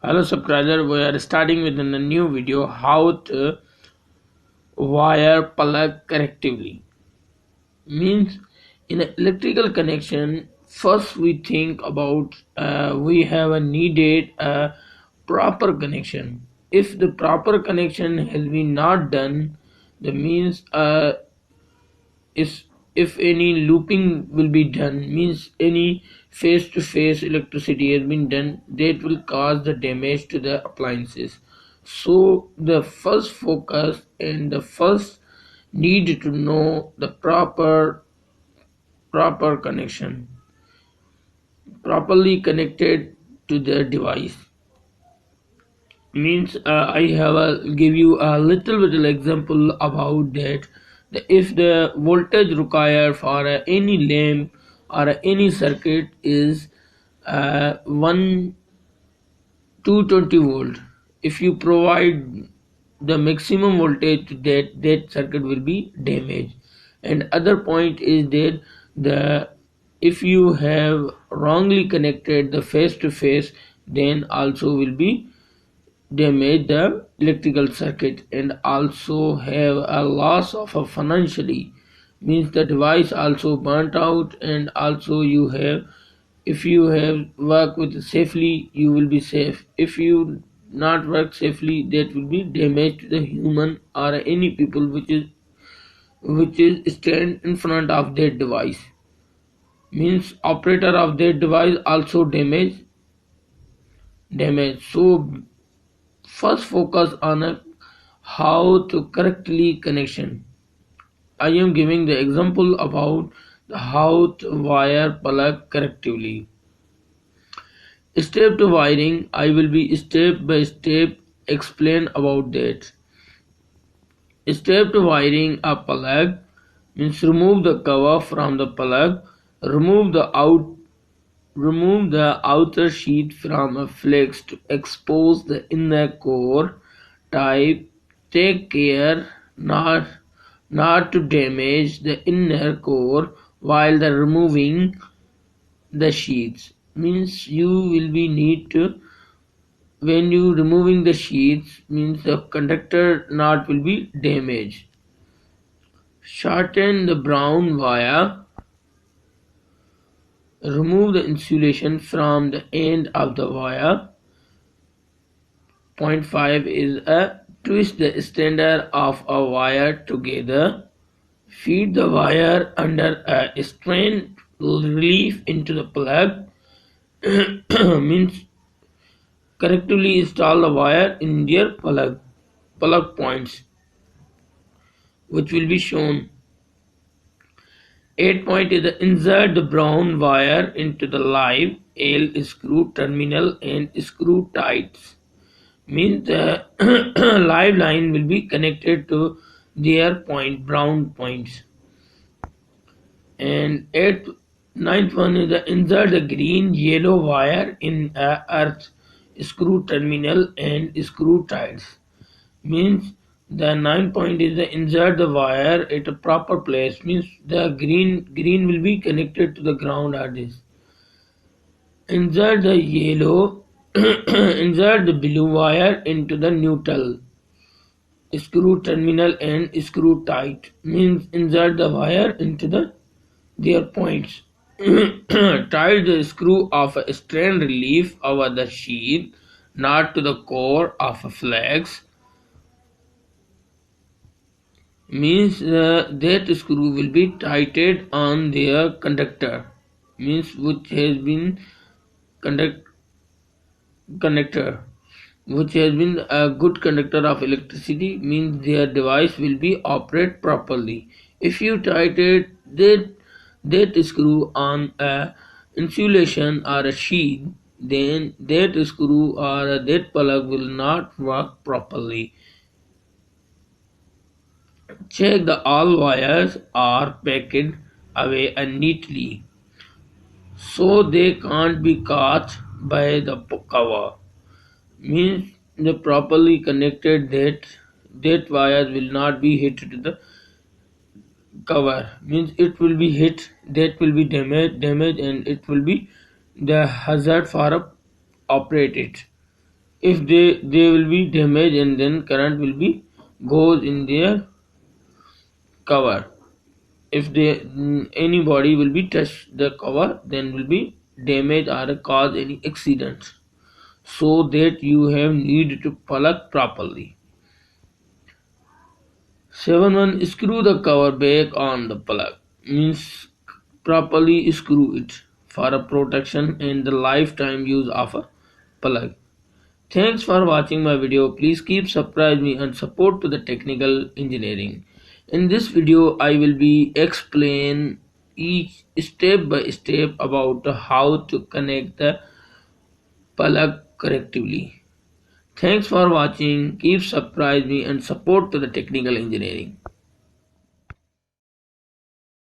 Hello subscriber, we are starting with a new video how to wire plug correctly. Means in an electrical connection, first we think about we have a needed proper connection. If the proper connection has been not done, the means is if any looping will be done, means any face to face electricity has been done, that will cause the damage to the appliances. So the first focus and the first need to know the proper connection, properly connected to the device. Means I have give you a little example about that. If the voltage required for any lamp or any circuit is 1 220 volt, if you provide the maximum voltage to that circuit will be damaged. And other point is that the if you have wrongly connected the face to face, then also will be damage the electrical circuit and also have a loss of a financially, means the device also burnt out. And also you have, if you have work with safely, you will be safe. If you not work safely, that will be damage to the human or any people which is stand in front of that device, means operator of that device also damage. So first focus on how to correctly connection. I am giving the example about how to wire plug correctly. Step to wiring, I will be step by step explain about that. Step to wiring a plug means remove the cover from the plug, remove the outer sheet from a flex to expose the inner core type. Take care not to damage the inner core while the removing the sheets. Means you will be need to, when you removing the sheets, means the conductor knot will be damaged. Shorten the brown wire. Remove the insulation from the end of the wire. Point 5 is a twist the extender of a wire together. Feed the wire under a strain relief into the plug. Means correctly install the wire in their plug points, which will be shown. 8 point is the insert the brown wire into the live L screw terminal and screw tights. Means the live line will be connected to their brown points. And ninth one is the insert the green yellow wire in earth screw terminal and screw tights. Means the 9 point is the insert the wire at a proper place, means the green will be connected to the ground or this. Insert the yellow insert the blue wire into the neutral screw terminal and screw tight, means insert the wire into their points. Tie the screw of a strain relief over the sheath, not to the core of a flex. Means that screw will be tightened on their conductor, means which has been conductor, which has been a good conductor of electricity, means their device will be operate properly. If you tighten that screw on a insulation or a sheath, then that screw or that plug will not work properly. Check the all wires are packed away neatly so they can't be caught by the cover. Means the properly connected that wires will not be hit to the cover, means it will be hit, that will be damaged and it will be the hazard for operate it. If they will be damaged, and then current will be goes in their cover. If anybody will be touch the cover, then will be damage or cause any accidents, so that you have need to plug properly. 7 screw the cover back on the plug, means properly screw it for a protection and the lifetime use of a plug. Thanks for watching my video. Please keep subscribe me and support to the technical engineering. In this video I will be explain each step by step about how to connect the plug correctly. Thanks for watching. Keep subscribe me and support to the technical engineering.